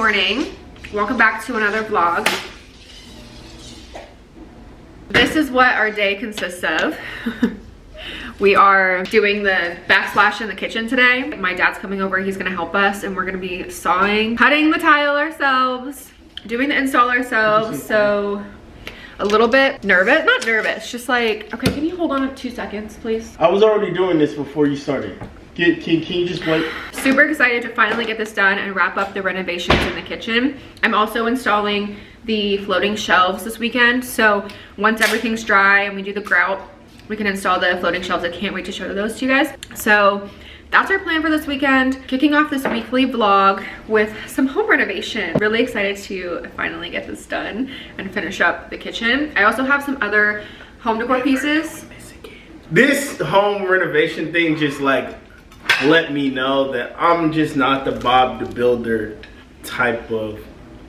morning. Welcome back to another vlog. This is what our day consists of. We are doing the backsplash in the kitchen today. My dad's coming over, he's gonna help us, and we're gonna be sawing, cutting the tile ourselves, doing the install ourselves. So a little bit nervous, not nervous, just like, okay, can you hold on 2 seconds, please? I was already doing this before you started. Can you just wait? Super excited to finally get this done and wrap up the renovations in the kitchen. I'm also installing the floating shelves this weekend. So once everything's dry and we do the grout, we can install the floating shelves. I can't wait to show those to you guys. So that's our plan for this weekend. Kicking off this weekly vlog with some home renovation. Really excited to finally get this done and finish up the kitchen. I also have some other home decor pieces. This home renovation thing just like let me know that I'm just not the Bob the Builder type of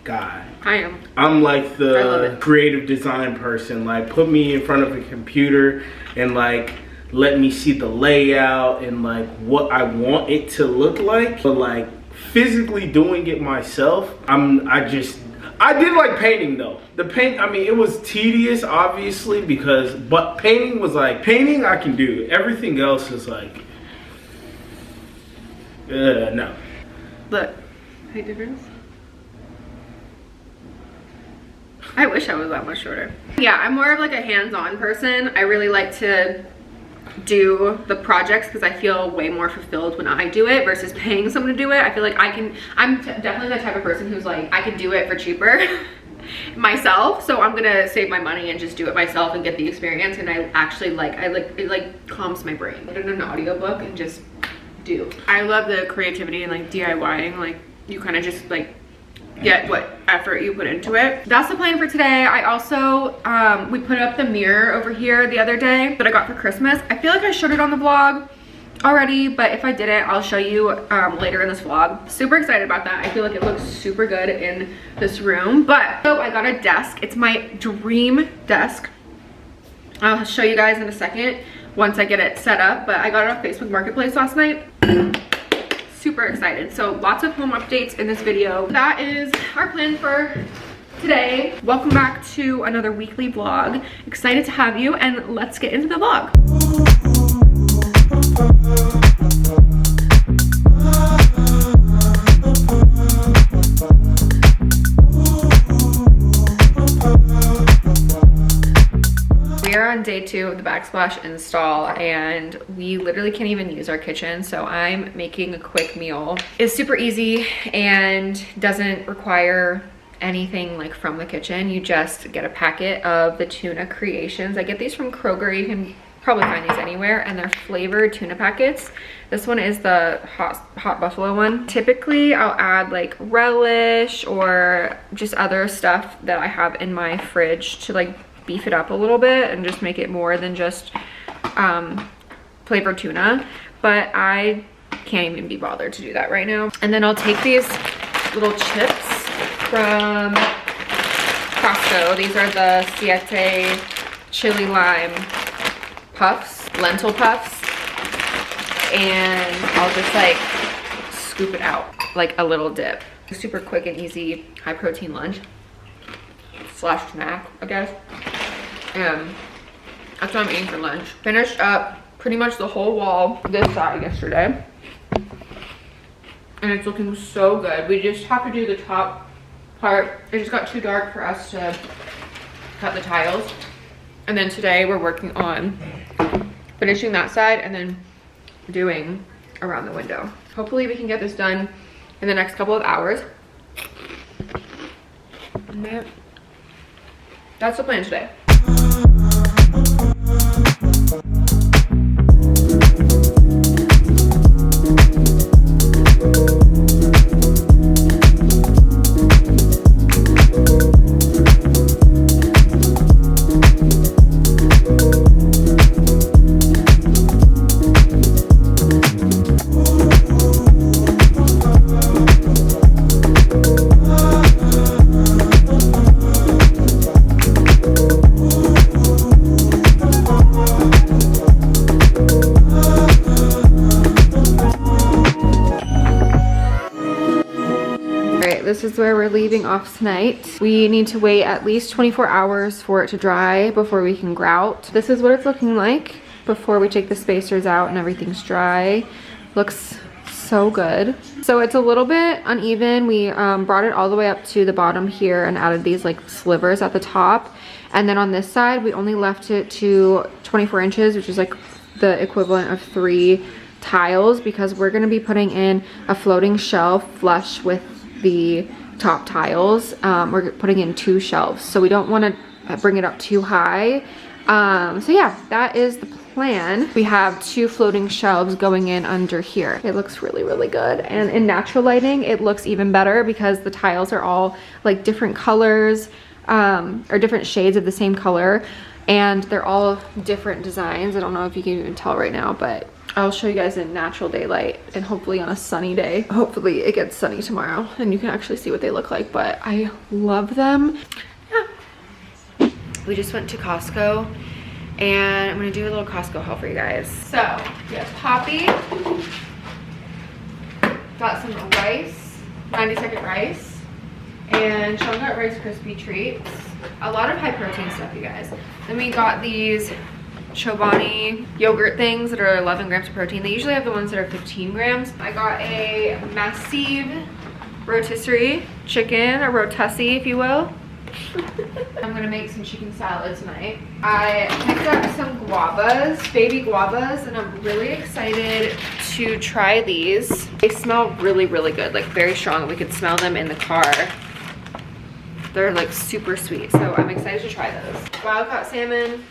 guy. I am. I'm like the creative design person. Like, put me in front of a computer and like let me see the layout and like what I want it to look like. But like physically doing it myself, I did like painting though. The paint, I mean, it was tedious obviously but painting was like, painting I can do. Everything else is like, no. Look, height difference. I wish I was that much shorter. Yeah, I'm more of like a hands-on person. I really like to do the projects because I feel way more fulfilled when I do it versus paying someone to do it. I feel like I'm definitely the type of person who's like, I can do it for cheaper myself. So I'm gonna save my money and just do it myself and get the experience. And I actually it like calms my brain. Put it in an audiobook and just do. I love the creativity and like DIYing. Like you kind of just like get what effort you put into it. That's the plan for today. I also we put up the mirror over here the other day that I got for Christmas. I feel like I showed it on the vlog already, but if I didn't, I'll show you later in this vlog. Super excited about that. I feel like it looks super good in this room. But so I got a desk. It's my dream desk. I'll show you guys in a second once I get it set up, but I got it off Facebook Marketplace last night. Super excited. So lots of home updates in this video. That is our plan for today. Welcome back to another weekly vlog. Excited to have you, and let's get into the vlog. We're on day 2 of the backsplash install and we literally can't even use our kitchen, so I'm making a quick meal. It's super easy and doesn't require anything like from the kitchen. You just get a packet of the tuna creations. I get these from Kroger. You can probably find these anywhere, and they're flavored tuna packets. This one is the hot buffalo one. Typically I'll add like relish or just other stuff that I have in my fridge to like beef it up a little bit and just make it more than just flavored tuna, but I can't even be bothered to do that right now. And then I'll take these little chips from Costco. These are the Siete chili lime puffs, lentil puffs, and I'll just like scoop it out like a little dip. Super quick and easy, high protein lunch slash snack, I guess. And that's what I'm eating for lunch. Finished up pretty much the whole wall this side yesterday, and it's looking so good. We just have to do the top part. It just got too dark for us to cut the tiles, and then today we're working on finishing that side and then doing around the window. Hopefully we can get this done in the next couple of hours. And that's the plan today. this is where we're leaving off tonight. We need to wait at least 24 hours for it to dry before we can grout. This is what it's looking like before we take the spacers out and everything's dry. Looks so good. So it's a little bit uneven. We brought it all the way up to the bottom here and added these like slivers at the top. And then on this side, we only left it to 24 inches, which is like the equivalent of 3 tiles, because we're gonna be putting in a floating shelf flush with the top tiles. We're putting in 2 shelves, so we don't wanna bring it up too high. So yeah, that is the plan. We have 2 floating shelves going in under here. It looks really, really good. And in natural lighting, it looks even better because the tiles are all like different colors, or different shades of the same color, and they're all different designs. I don't know if you can even tell right now, but I'll show you guys in natural daylight and hopefully on a sunny day. Hopefully it gets sunny tomorrow and you can actually see what they look like, but I love them. Yeah. We just went to Costco and I'm gonna do a little Costco haul for you guys. So we have Poppy, got some rice, 90-second rice, and Sean got Rice Krispie treats. A lot of high protein stuff, you guys. Then we got these Chobani yogurt things that are 11 grams of protein. They usually have the ones that are 15 grams. I got a massive rotisserie chicken, or rotisserie if you will. I'm gonna make some chicken salad tonight. I picked up some guavas, baby guavas, and I'm really excited to try these. They smell really, really good, like very strong. We could smell them in the car. They're like super sweet, so I'm excited to try those. Wild caught salmon,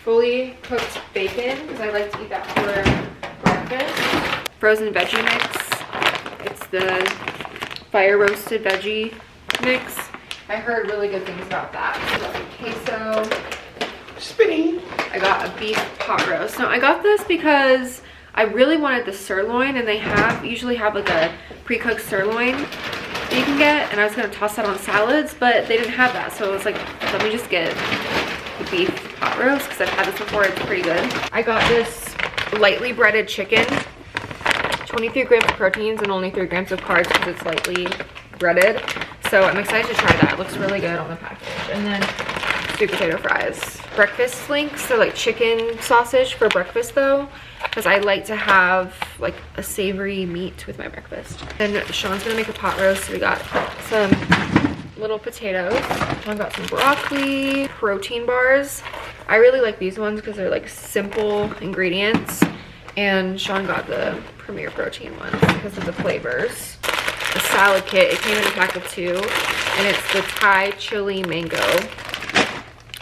fully cooked bacon, because I like to eat that for breakfast. Frozen veggie mix. It's the fire roasted veggie mix. I heard really good things about that. So queso. Spinning. I got a beef pot roast. Now I got this because I really wanted the sirloin, and they usually have like a pre-cooked sirloin that you can get, and I was gonna toss that on salads, but they didn't have that, so I was like, let me just get the beef pot roast because I've had this before. It's pretty good. I got this lightly breaded chicken, 23 grams of proteins and only 3 grams of carbs because it's lightly breaded. So I'm excited to try that. It looks really good on the package. And then sweet potato fries. Breakfast links, so like chicken sausage for breakfast though, because I like to have like a savory meat with my breakfast. And Sean's gonna make a pot roast. So we got some little potatoes. Sean got some broccoli, protein bars. I really like these ones because they're like simple ingredients. And Sean got the Premier Protein ones because of the flavors. The salad kit, it came in a pack of 2, and it's the Thai chili mango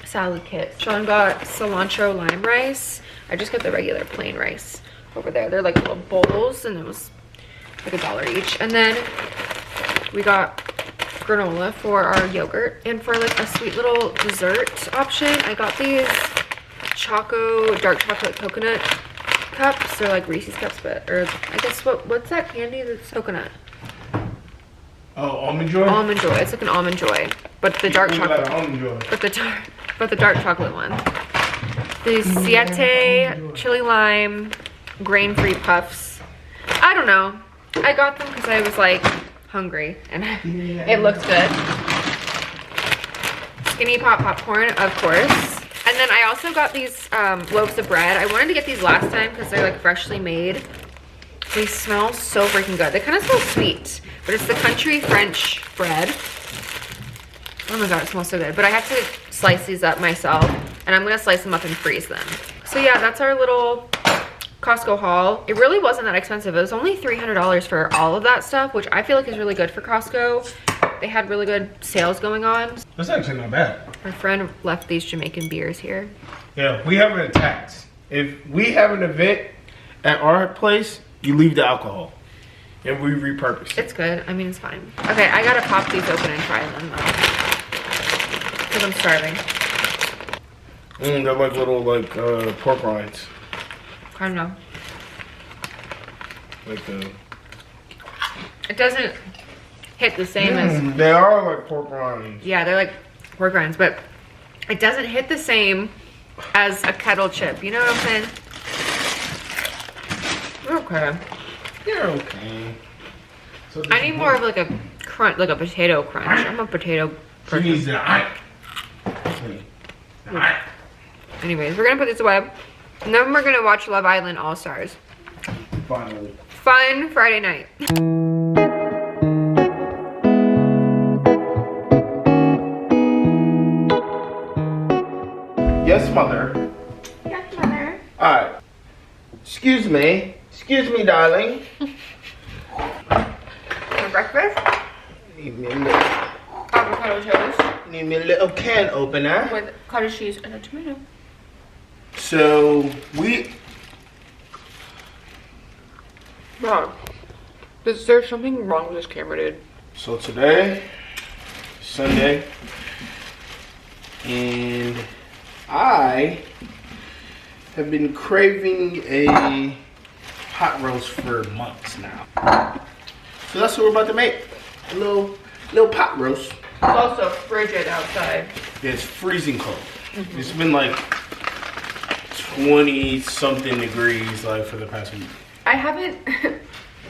salad kit. Sean got cilantro lime rice. I just got the regular plain rice over there. They're like little bowls, and it was like $1 each. And then we got granola for our yogurt, and for like a sweet little dessert option, I got these dark chocolate coconut cups. They're like Reese's cups, but, or I guess what's that candy that's coconut? Oh, Almond Joy? Almond Joy. It's like an Almond Joy, but the dark chocolate. Almond Joy. But the dark chocolate one. The Siete chili lime grain-free puffs. I don't know. I got them because I was like hungry and it looked good. Skinny Pop popcorn, of course. And then I also got these loaves of bread. I wanted to get these last time because they're like freshly made. They smell so freaking good. They kind of smell sweet, but it's the country French bread. Oh my god, it smells so good. But I have to slice these up myself, and I'm gonna slice them up and freeze them. So yeah, that's our little Costco haul. It really wasn't that expensive. It was only $300 for all of that stuff, which I feel like is really good for Costco. They had really good sales going on. That's actually not bad. Our friend left these Jamaican beers here. Yeah, we have a tax. If we have an event at our place, you leave the alcohol, and we repurpose it. It's good. I mean, it's fine. Okay, I gotta pop these open and try them though, because I'm starving. They're like little pork rinds. I don't know. Like the. It doesn't hit the same as. They are like pork rinds. Yeah, they're like pork rinds, but it doesn't hit the same as a kettle chip. You know what I'm saying? You're okay. You're okay. So I need more of like a crunch, like a potato crunch. I'm a potato person. She needs that. Anyways, we're gonna put this away. And then we're gonna watch Love Island All Stars. Finally. Fun Friday night. Yes, mother. Yes, mother. Alright. Excuse me, darling. For breakfast, Need me a little, avocado toast need me a little can opener. with cottage cheese and a tomato. So Wow. Is there something wrong with this camera, dude? So today, Sunday, and I have been craving a hot roast for months now. So that's what we're about to make. A little pot roast. It's also frigid outside. Yeah, it's freezing cold. It's been like 20 something degrees like for the past week. I haven't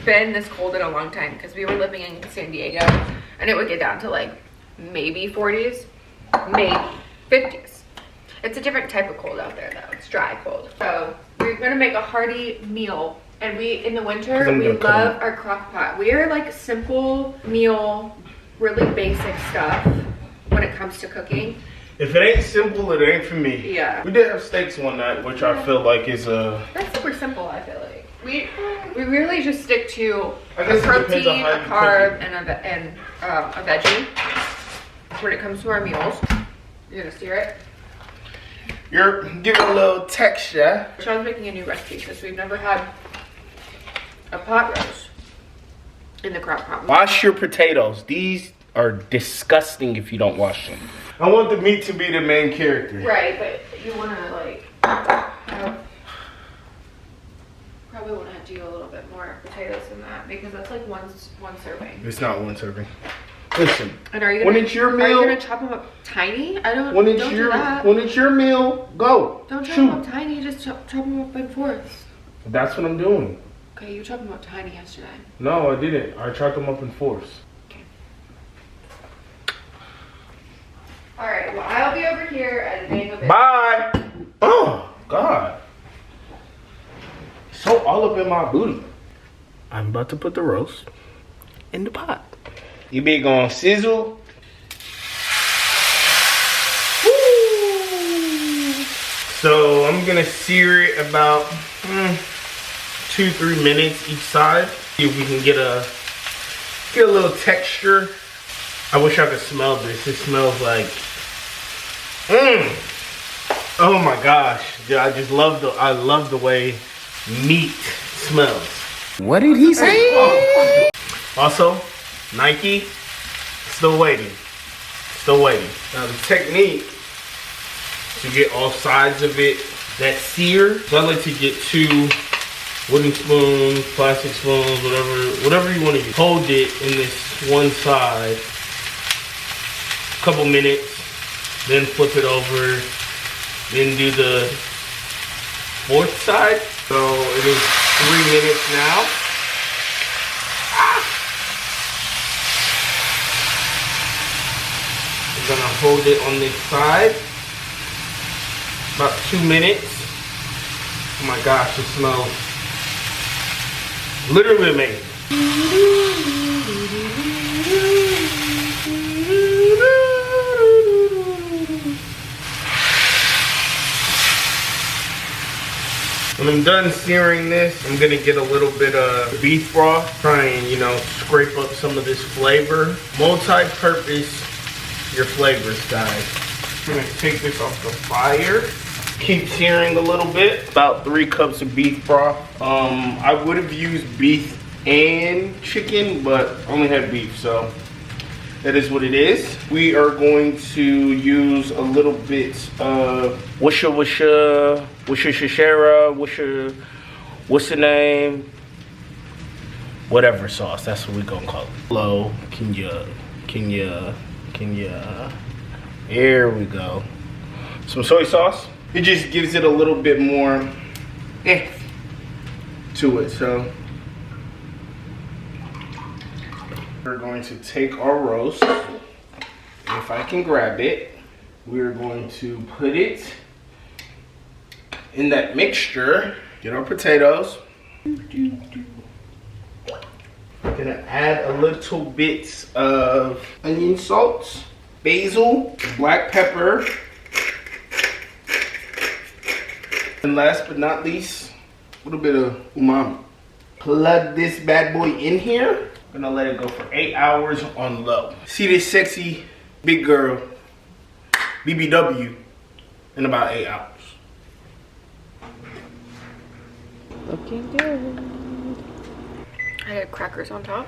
been this cold in a long time because we were living in San Diego and it would get down to like maybe 40s, maybe 50s. It's a different type of cold out there though. It's dry cold. So we're gonna make a hearty meal, and in the winter we love our crock pot. We are like simple meal, really basic stuff when it comes to cooking. If it ain't simple, it ain't for me. Yeah. We did have steaks one night, which I feel like is That's super simple, I feel like. We really just stick to I a guess it depends on protein, how a you carb, cook and a veggie when it comes to our meals. You're gonna sear it. You're giving a little texture. Sean's making a new recipe because we've never had a pot roast in the crock pot. Wash your potatoes. These are disgusting if you don't wash them. I want the meat to be the main character. Right, but you want to like probably want to do a little bit more potatoes than that because that's like one serving. It's not one serving. Listen. And are you gonna, when it's your meal, are you gonna chop them up tiny? Don't do that. When it's your meal, go. Don't chop them up tiny. Just chop them up in fourths. That's what I'm doing. Okay, you chopped them up tiny yesterday. No, I didn't. I chopped them up in fourths. Okay. All right. Well, I'll be over here editing a bit. Bye. Oh God. So all up in my booty. I'm about to put the roast in the pot. You be gonna sizzle. Woo. So I'm gonna sear it about 2-3 minutes each side. See if we can get a little texture. I wish I could smell this. It smells like oh my gosh. Dude, I love the way meat smells. What did he say? Also, Nike, still waiting. Now the technique to get all sides of it that sear, so I like to get 2 wooden spoons, plastic spoons, whatever you want to use. Hold it in this one side, a couple minutes, then flip it over, then do the 4th side. So it is 3 minutes now. I'm gonna hold it on this side. About 2 minutes. Oh my gosh, it smells literally amazing. When I'm done searing this, I'm gonna get a little bit of beef broth, try and, scrape up some of this flavor. Multi-purpose your flavors, guys. I'm gonna take this off the fire. Keep searing a little bit. About 3 cups of beef broth. I would have used beef and chicken, but only had beef, so that is what it is. We are going to use a little bit of what's the name? Whatever sauce, that's what we gonna call it. Hello, can ya? Here we go. Some soy sauce. It just gives it a little bit more to it, so. We're going to take our roast. If I can grab it, we're going to put it in that mixture. Get our potatoes. We're gonna add a little bit of onion salt, basil, black pepper, and last but not least, a little bit of umami. Plug this bad boy in here. I'm gonna let it go for 8 hours on low. See this sexy big girl BBW in about 8 hours. Looking good. I had crackers on top.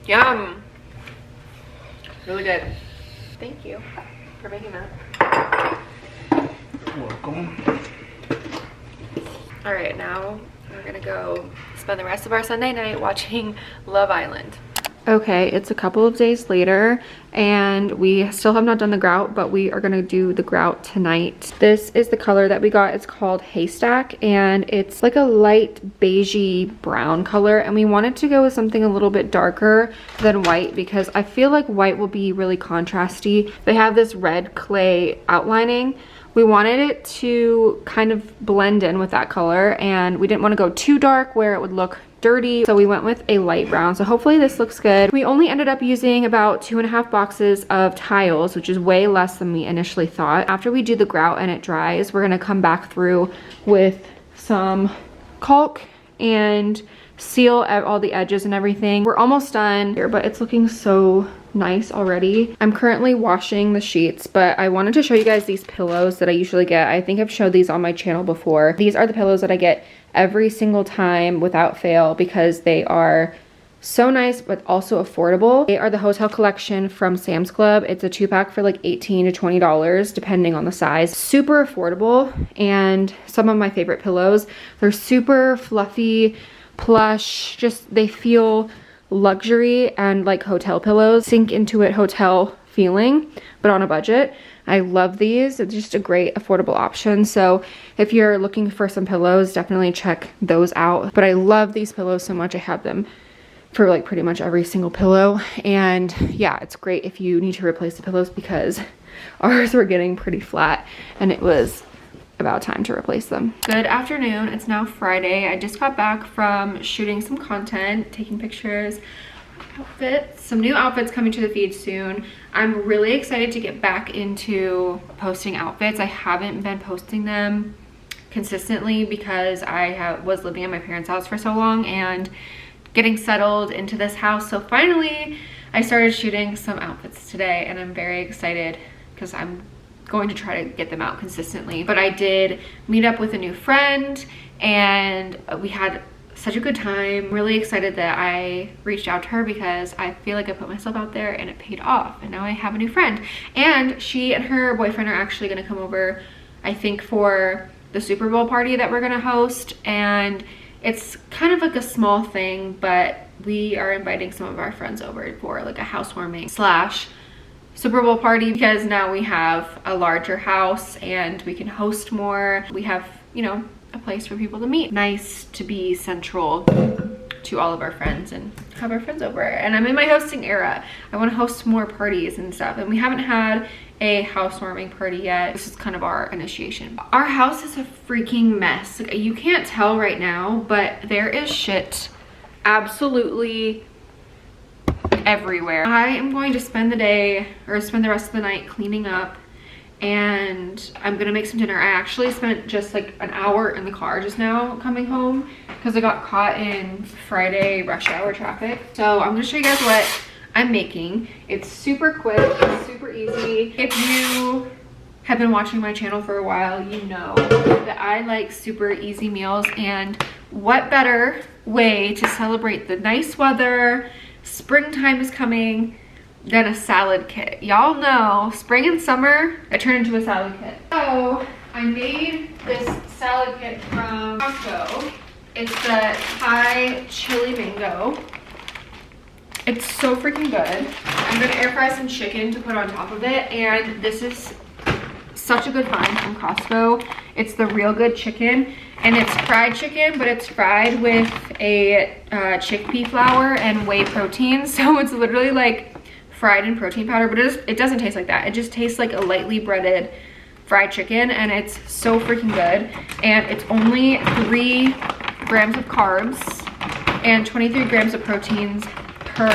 Yum. Really good. Thank you for making that. You're welcome. All right, now we're gonna go spend the rest of our Sunday night watching Love Island. Okay, it's a couple of days later and we still have not done the grout, but we are gonna do the grout tonight. This is the color that we got. It's called Haystack and it's like a light beigey brown color, and we wanted to go with something a little bit darker than white because I feel like white will be really contrasty. They have this red clay outlining. We wanted it to kind of blend in with that color, and we didn't want to go too dark where it would look dirty, so we went with a light brown. So hopefully this looks good. We only ended up using about 2.5 boxes of tiles, which is way less than we initially thought. After we do the grout and it dries, we're gonna come back through with some caulk and seal all the edges and everything. We're almost done here, but it's looking so nice already. I'm currently washing the sheets, but I wanted to show you guys these pillows that I usually get. I think I've showed these on my channel before. These are the pillows that I get every single time without fail because they are so nice but also affordable. They are the Hotel Collection from Sam's Club. It's a 2-pack for like $18 to $20 depending on the size. Super affordable, and some of my favorite pillows. They're super fluffy, plush, just they feel luxury and like hotel pillows. Sink into it hotel feeling, but on a budget. I love these. It's just a great affordable option. So if you're looking for some pillows, definitely check those out. But I love these pillows so much. I have them for like pretty much every single pillow. And yeah, it's great if you need to replace the pillows because ours were getting pretty flat and it was about time to replace them. Good afternoon. It's now Friday. I just got back from shooting some content, taking pictures, outfits, some new outfits coming to the feed soon. I'm really excited to get back into posting outfits. I haven't been posting them consistently because I was living in my parents' house for so long and getting settled into this house. So finally I started shooting some outfits today and I'm very excited because I'm going to try to get them out consistently. But I did meet up with a new friend and we had such a good time. Really excited that I reached out to her because I feel like I put myself out there and it paid off, and now I have a new friend. And she and her boyfriend are actually gonna come over, I think, for the Super Bowl party that we're gonna host. And it's kind of like a small thing, but we are inviting some of our friends over for like a housewarming / Super Bowl party because now we have a larger house and we can host more. We have, you know, a place for people to meet. Nice to be central to all of our friends and have our friends over. And I'm in my hosting era. I want to host more parties and stuff, and we haven't had a housewarming party yet. This is kind of our initiation. Our house is a freaking mess. Like, you can't tell right now, but there is shit absolutely everywhere. I am going to spend the day, or spend the rest of the night cleaning up, and I'm gonna make some dinner. I actually spent just like an hour in the car just now coming home because I got caught in Friday rush hour traffic. So I'm gonna show you guys what I'm making. It's super quick, it's super easy. If you have been watching my channel for a while, you know that I like super easy meals, and what better way to celebrate the nice weather, springtime is coming, than a salad kit. Y'all know spring and summer I turn into a salad kit. So I made this salad kit from Costco. It's the Thai chili mango. It's so freaking good. I'm gonna air fry some chicken to put on top of it, and this is such a good find from Costco. It's the Real Good chicken, and it's fried chicken, but it's fried with a chickpea flour and whey protein. So it's literally like fried in protein powder, but it doesn't taste like that. It just tastes like a lightly breaded fried chicken, and it's so freaking good. And it's only 3 grams of carbs and 23 grams of proteins per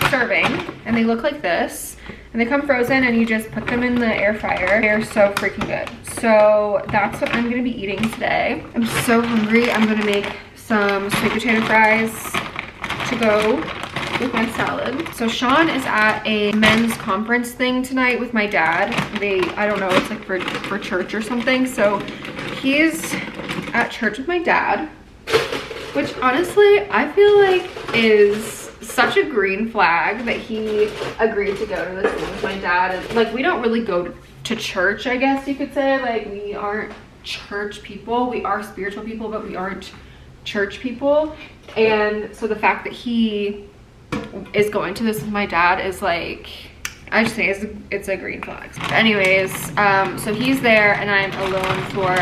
serving, and they look like this, and they come frozen, and you just put them in the air fryer. They're so freaking good. So that's what I'm gonna be eating today. I'm so hungry. I'm gonna make some sweet potato fries to go with my salad. So Sean is at a men's conference thing tonight with my dad. I don't know, it's like for church or something. So he's at church with my dad, which honestly I feel like is such a green flag that he agreed to go to this thing with my dad. And like, we don't really go to church, I guess you could say. Like, we aren't church people. We are spiritual people, but we aren't church people. And so the fact that he is going to this with my dad is like, I just think it's a green flag. But anyways, so he's there and I'm alone for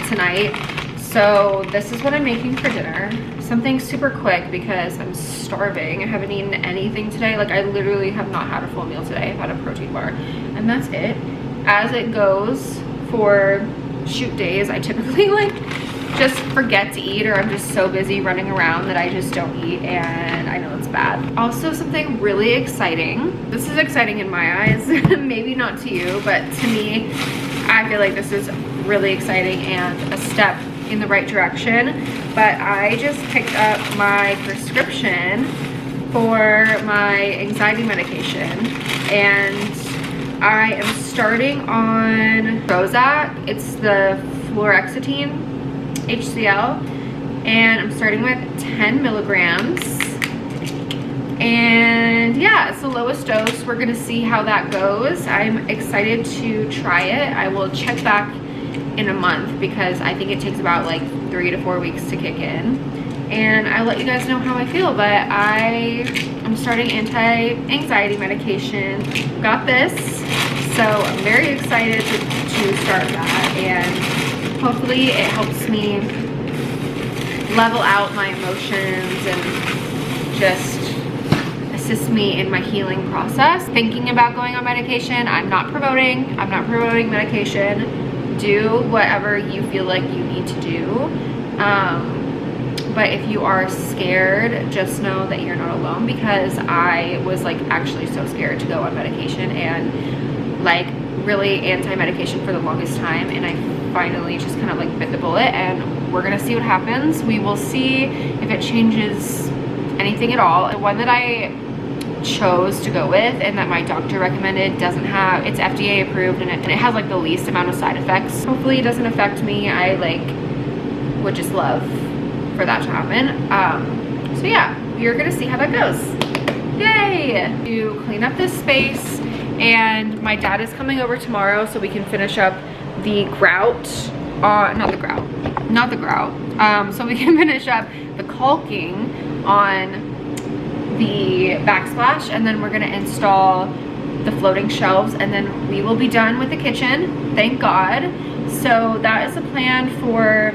tonight. So this is what I'm making for dinner. Something super quick because I'm starving. I haven't eaten anything today. Like, I literally have not had a full meal today. I've had a protein bar and that's it. As it goes for shoot days, I typically like just forget to eat, or I'm just so busy running around that I just don't eat, and I know it's bad. Also, something really exciting. This is exciting in my eyes, maybe not to you, but to me, I feel like this is really exciting and a step in the right direction. But I just picked up my prescription for my anxiety medication, and I am starting on Prozac. It's the fluoxetine HCl, and I'm starting with 10 milligrams. And yeah, it's the lowest dose. We're gonna see how that goes. I'm excited to try it. I will check back in a month because I think it takes about like 3 to 4 weeks to kick in, and I'll let you guys know how I feel. But I'm starting anti-anxiety medication. Got this, so I'm very excited to start that, and hopefully it helps me level out my emotions and just assist me in my healing process. Thinking about going on medication, I'm not promoting medication. Do whatever you feel like you need to do. But if you are scared, just know that you're not alone, because I was like actually so scared to go on medication and like really anti-medication for the longest time, and I finally just kind of like bit the bullet, and we're gonna see what happens. We will see if it changes anything at all. The one that I chose to go with and that my doctor recommended doesn't have, it's FDA approved, and it has like the least amount of side effects. Hopefully it doesn't affect me. I like would just love for that to happen. So yeah, you're gonna see how that goes. Yay! To clean up this space, and my dad is coming over tomorrow so we can finish up the grout, so we can finish up the caulking on the backsplash, and then we're gonna install the floating shelves, and then we will be done with the kitchen, thank God. So that is the plan for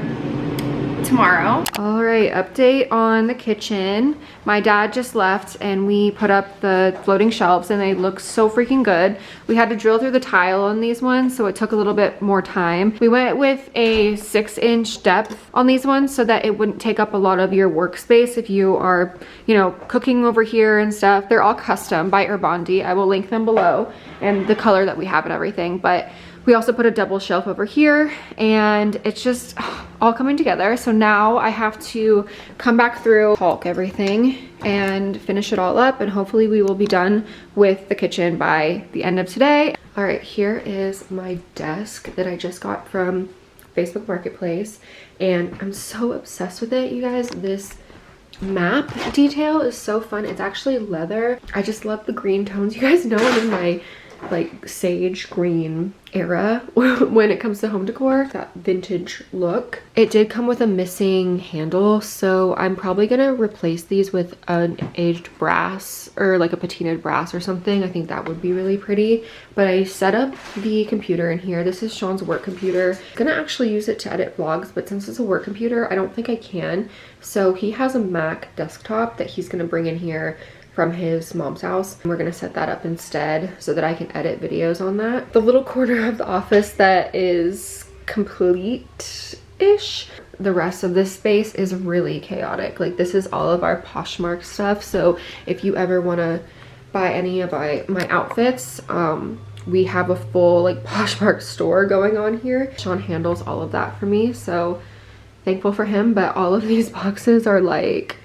tomorrow. All right, update on the kitchen. My dad just left and we put up the floating shelves, and they look so freaking good. We had to drill through the tile on these ones, so it took a little bit more time. We went with a 6-inch depth on these ones so that it wouldn't take up a lot of your workspace if you are, you know, cooking over here and stuff. They're all custom by Urbandi. I will link them below, and the color that we have and everything. But we also put a double shelf over here, and it's just all coming together. So now I have to come back through, caulk everything, and finish it all up, and hopefully we will be done with the kitchen by the end of today. All right, here is my desk that I just got from Facebook Marketplace, and I'm so obsessed with it, you guys. This map detail is so fun. It's actually leather. I just love the green tones. You guys know I'm in my like sage green era when it comes to home decor, that vintage look. It did come with a missing handle, so I'm probably gonna replace these with an aged brass or like a patinaed brass or something. I think that would be really pretty. But I set up the computer in here. This is Sean's work computer. I'm gonna actually use it to edit vlogs, but since it's a work computer, I don't think I can. So he has a Mac desktop that he's gonna bring in here from his mom's house. We're gonna set that up instead so that I can edit videos on that. The little corner of the office that is complete-ish, the rest of this space is really chaotic. Like, this is all of our Poshmark stuff. So if you ever wanna buy any of my outfits, we have a full like Poshmark store going on here. Sean handles all of that for me, so thankful for him. But all of these boxes are like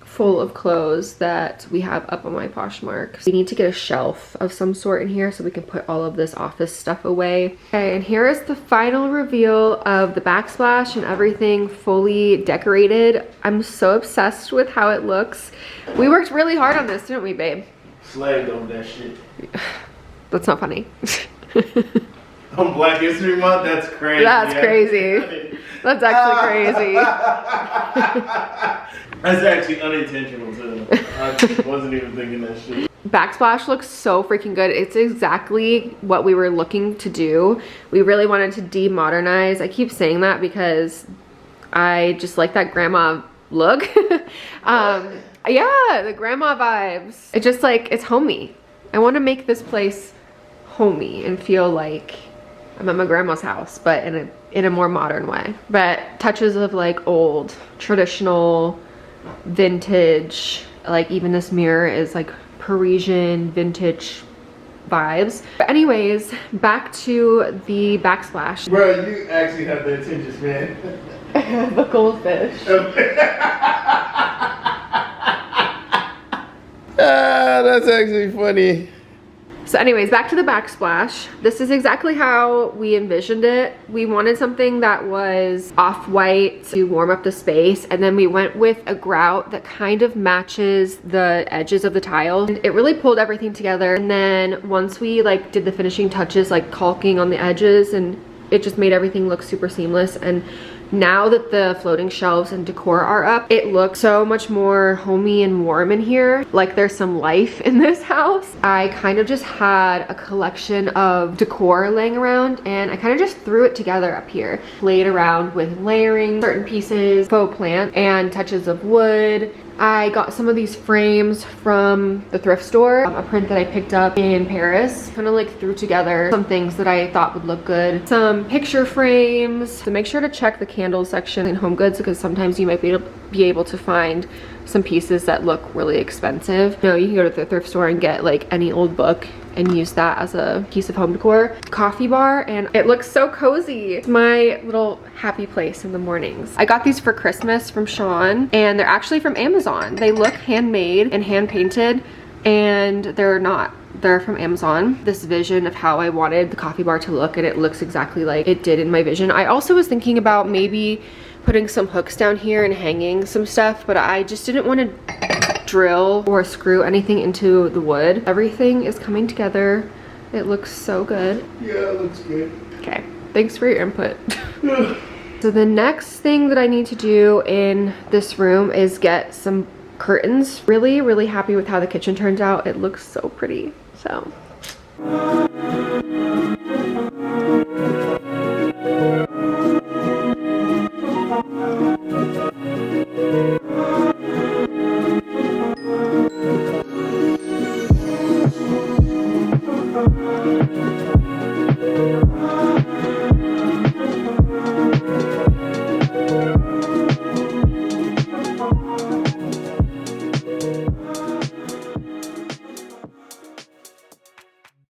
full of clothes that we have up on my Poshmark. We need to get a shelf of some sort in here so we can put all of this office stuff away. Okay, and here is the final reveal of the backsplash and everything fully decorated. I'm so obsessed with how it looks. We worked really hard on this, didn't we, babe? Slagged on that shit. That's not funny. On Black History Month? That's crazy. That's crazy. That's actually crazy. That's actually unintentional too. I wasn't even thinking that shit. Backsplash looks so freaking good. It's exactly what we were looking to do. We really wanted to demodernize. I keep saying that because I just like that grandma look. Yeah, the grandma vibes. It's just like, it's homey. I want to make this place homey and feel like I'm at my grandma's house, but in a more modern way. But touches of like old, traditional, vintage, like even this mirror is like Parisian vintage vibes. But anyways, back to the backsplash. Bro, you actually have the attention span. The goldfish. That's actually funny. So anyways, back to the backsplash. This is exactly how we envisioned it. We wanted something that was off-white to warm up the space, and then we went with a grout that kind of matches the edges of the tile. And it really pulled everything together. And then once we like did the finishing touches, like caulking on the edges, and it just made everything look super seamless. And now that the floating shelves and decor are up, it looks so much more homey and warm in here. Like there's some life in this house. I kind of just had a collection of decor laying around, and I kind of just threw it together up here. Played around with layering certain pieces, faux plant, and touches of wood. I got some of these frames from the thrift store, a print that I picked up in Paris. Kind of like threw together some things that I thought would look good. Some picture frames. So make sure to check the candles section in Home Goods, because sometimes you might be able to find some pieces that look really expensive. You know, you can go to the thrift store and get like any old book and use that as a piece of home decor. Coffee bar, and it looks so cozy. It's my little happy place in the mornings. I got these for Christmas from Sean, and they're actually from Amazon. They look handmade and hand painted, and they're not. They're from Amazon. This vision of how I wanted the coffee bar to look, and it looks exactly like it did in my vision. I also was thinking about maybe putting some hooks down here and hanging some stuff, but I just didn't want to drill or screw anything into the wood. Everything is coming together. It looks so good. Yeah, it looks good. Okay, thanks for your input. So the next thing that I need to do in this room is get some curtains. Really, really happy with how the kitchen turns out. It looks so pretty. So